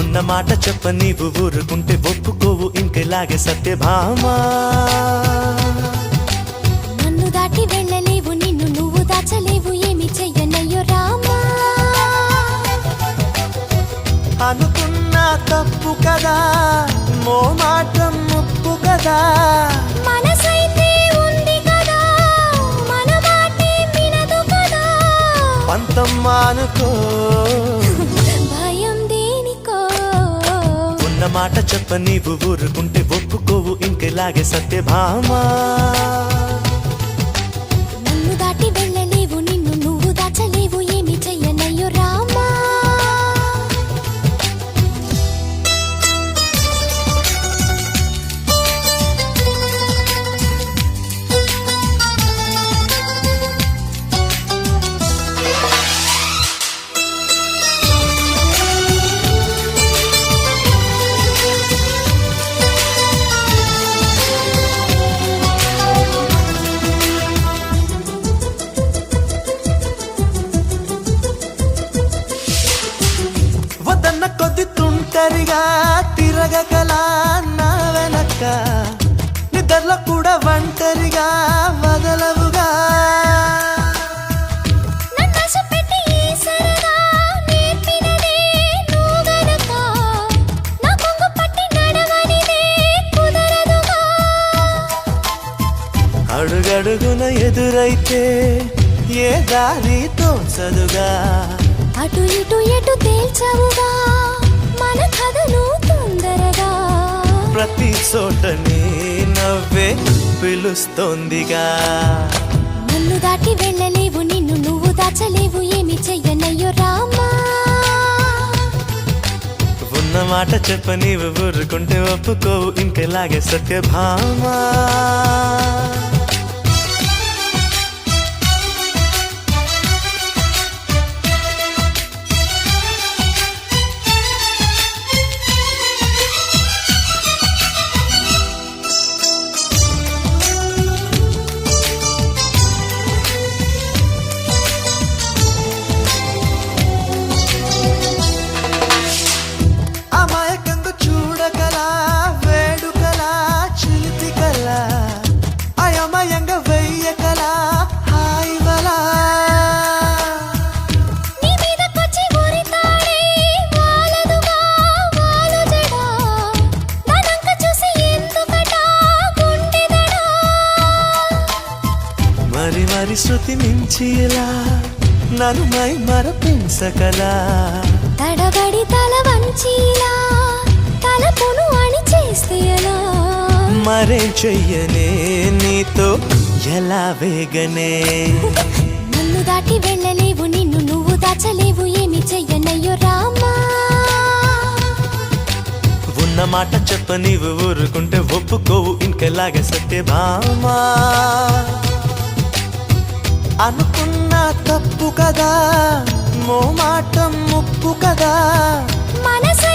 ఉన్న మాట చెప్ప నీవు ఊరుకుంటే ఒప్పుకోవు ఇంకెలాగే సత్యభామా. నన్ను దాటి వెళ్ళలేవు, నిన్ను నువ్వు దాచలేవు, ఏమి చెయ్యనయ్యో రామా. అనుకున్నా తప్పు కదా, మోమాటం ముప్పు కదా, మనసైతే ఉంది కదా, మన మాటే వినదు కదా. పంతం మానుకో, భయం దేనికో. ఉన్న మాట చెప్ప నీవు ఊరుకుంటే ఒప్పుకోవు ఇంకెలాగే సత్యభామా. నన్ను దాటి వెళ్ళలేవు, నిన్ను నువ్వు దాచలేవు, ఏమి చెయ్యనయ్యో రామా. వదన్న కొద్ది తుంటరిగా తిరగకలా నా వెనక, నిద్రలో కూడా ఒంటరిగా వదలవుగా. నన్నాశ పెట్టి ఈ సరదా నేర్పినదే నువ్వు గనక, నా కొంగు పట్టి నడవనిదే కుదరదుగా. అడుగడుగున ఎదురైతే ఏ దారి తోచదుగా, అటు ఇటు ఎటు తేల్చవుగా, మన కథలు తొందరగా. ప్రతి చోట నీ నవ్వే పిలుస్తోందిగా. నన్ను దాటి వెళ్ళలేవు, నిన్ను నువ్వు దాచలేవు, ఏమి చెయ్యనయ్యో రామా. ఉన్న మాట చెప్ప నీవు ఊరుకుంటే ఒప్పుకోవు ఇంకెలాగే సత్యభామా. అమాయకంగా చూడగలా, వేడుకలా, చిలిపికలా, అయమయంగా వెయ్యకలా, హాయివలా. నీ మీదకొచ్చి ఉరితాడే వాలదుగా, వాలు జడా, నన్నంక చూసి ఎందుకట గుండెదడా. మరి మరి శృతి మించి ఇలా నన్ను మై మరపించకలా, తడబడి తల వంచిలా తలపును అని చేస్తే ఎలా. మరేం చెయ్యనే నీతో ఎలా వేగనే. నన్ను దాటి వెళ్ళలేవు, నిన్ను నువ్వు దాచలేవు, ఏమి చెయ్యనయ్యో రామా. ఉన్న మాట చెప్ప నీవు ఊరుకుంటే ఒప్పుకోవు ఇంకెలాగే సత్యభామా. అనుకున్నా తప్పు కదా, మోమాటం ముప్పు కదా, మనసు